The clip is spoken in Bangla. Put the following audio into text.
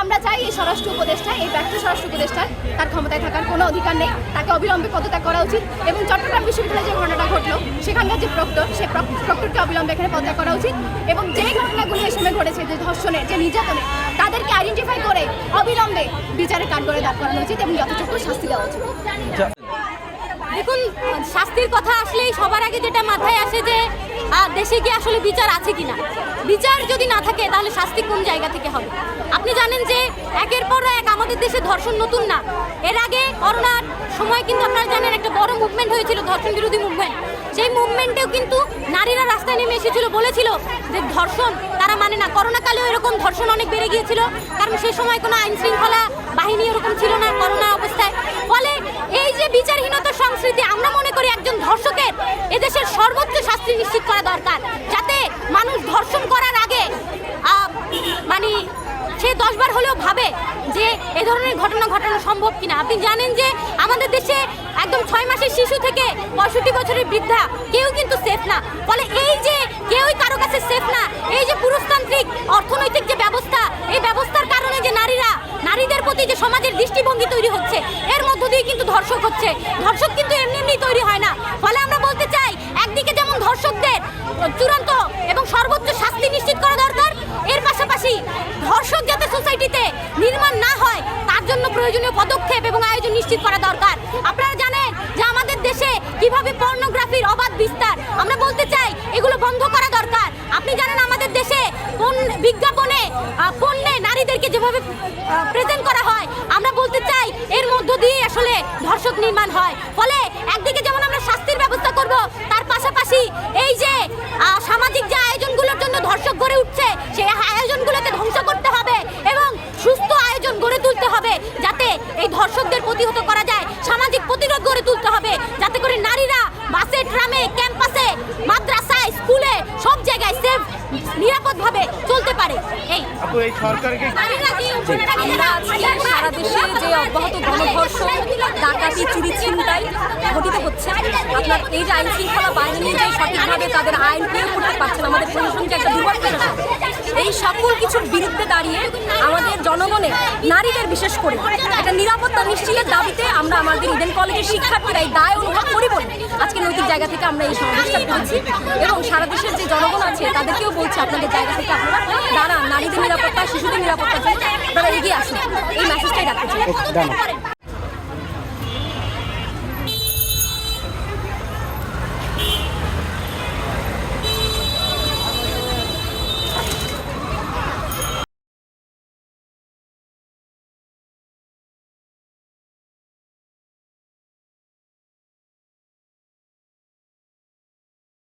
আমরা চাই এই স্বরাষ্ট্র উপদেষ্টা, এই ব্যর্থ স্বরাষ্ট্র উপদেষ্টার তার ক্ষমতায় থাকার কোনো অধিকার নেই, তাকে অবিলম্বে পদত্যাগ করা উচিত এবং চট্টগ্রাম বিশ্ববিদ্যালয়ে যে ঘটনাটা ঘটলো সেখানকার যে প্রক্টর, সেই প্রক্টরকে অবিলম্বে এখানে পদত্যাগ করা উচিত এবং যেই ঘটনাগুলো এই সময় ঘটেছে, যে ধর্ষণের, যে নির্যাতনের, তাদেরকে আইডেন্টিফাই করে অবিলম্বে বিচারের কাঠগড়ায় দাঁড় করানো উচিত এবং যথাযথ শাস্তি দেওয়া উচিত। দেখুন, শাস্তির কথা আসলেই সবার আগে যেটা মাথায় আসে যে দেশে কি আসলে বিচার আছে কিনা। বিচার যদি না থাকে তাহলে শাস্তি কোন জায়গা থেকে হবে? আপনি জানেন যে একের পর এক আমাদের দেশে ধর্ষণ নতুন না। এর আগে করোনার সময় কিন্তু আপনারা জানেন একটা বড় মুভমেন্ট হয়েছিল, ধর্ষণ বিরোধী মুভমেন্ট। সেই মুভমেন্টেও কিন্তু নারীরা রাস্তায় নেমে এসেছিল, বলেছিল যে ধর্ষণ তারা মানে না। করোনা কালেও এরকম ধর্ষণ অনেক বেড়ে গিয়েছিল, কারণ সেই সময় কোনো আইন শৃঙ্খলা বাহিনী এরকম ছিল না করোনা অবস্থায়। ফলে এই যে বিচারহীনতার সংস্কৃতি, আমরা মনে করি একজন ধর্ষকের এদেশের সর্বোচ্চ শাস্তি নিশ্চিত করা দরকার, যাতে মানুষ ধর্ষণ করার আগে মানে সে 10 বার হলেও ভাবে যে এ ধরনের ঘটনা ঘটানো সম্ভব কিনা। আপনি জানেন যে আমাদের দেশে একদম 6 মাসের শিশু থেকে 65 বছরের বৃদ্ধা কেউ কিন্তু সেফ না। ফলে এই যে কেউই কারো কাছে সেফ না, এই যে পুরুষতান্ত্রিক অর্থনৈতিক যে ব্যবস্থা, এই ব্যবস্থার কারণে যে নারীদের প্রতি যে সমাজের দৃষ্টিভঙ্গি তৈরি হচ্ছে, এর মধ্য দিয়ে কিন্তু ধর্ষক হচ্ছে। ধর্ষক কিন্তু এমনি এমনি তৈরি হয় না। ফলে আমরা বলতে চাই, একদিকে যেমন ধর্ষকদের চূড়ান্ত এবং সর্বোচ্চ শাস্তি নিশ্চিত করা দরকার, এর পাশাপাশি ধর্ষক যাতে সোসাইটিতে নির্মাণ না হয় তার জন্য প্রয়োজনীয় পদক্ষেপ এবং আয়োজন নিশ্চিত করা দরকার। আপনারা জানেন যে আমাদের দেশে কিভাবে পর্নোগ্রাফির অবাধ বিস্তার, আমরা বলতে চাই এগুলো বন্ধ করা দরকার। আপনি জানেন আমাদের দেশে বিজ্ঞাপনে পণ্যে নারীদেরকে যেভাবে প্রেজেন্ট করা হয়, আমরা বলতে চাই এর মধ্য দিয়ে আসলে ধর্ষক নির্মাণ হয়। ফলে একদিকে যেমন আমরা শাস্তির ব্যবস্থা করব, তার পাশাপাশি এই যে সামাজিক যে আয়োজনগুলোর জন্য ধর্ষক গড়ে উঠছে, সেই আয়োজনগুলোকে ধ্বংস করতে হবে এবং সুস্থ আয়োজন গড়ে তুলতে হবে, যাতে এই ধর্ষকদের প্রতিহত করা যায়। সামাজিক প্রতিরোধ গড়ে তুলতে হবে, যাতে করে নারীরা বাসে, ট্রামে, ক্যাম্পাসে, মাদ্রাসায়, স্কুলে সব জায়গায় সেফ নিরাপদভাবে চলতে পারে। এই সরকারকে সারা দেশে যে অব্যাহত গণধর্ষণ, ডাকাতি, চুরি, ছিনতাই ঘটিত হচ্ছে, আপনার এই যে আইন শৃঙ্খলা বাহিনী যে সঠিকভাবে তাদের আইন প্রয়োগ করতে পারছে না, আমাদের প্রশাসনকে একটা দুর্বল প্রশাসন, এই সকল কিছুর বিরুদ্ধে দাঁড়িয়ে আমাদের জনগণের, নারীদের বিশেষ করে একটা নিরাপত্তা নিশ্চিতের দাবিতে আমরা আমাদের ইডেন কলেজের শিক্ষার্থীরা এই দায় অনুভব করি বলে আজকে নৈতিক জায়গা থেকে আমরা এই সমাবেশটা করেছি এবং সারা দেশের যে জনগণ আছে তাদেরকেও বলছি, আপনাদের জায়গা থেকে আপনারা দাঁড়ান, নারীদের নিরাপত্তা, শিশুদের নিরাপত্তা আপনারা এগিয়ে আসুন, এই মেসেজটাই রাখতে চাই।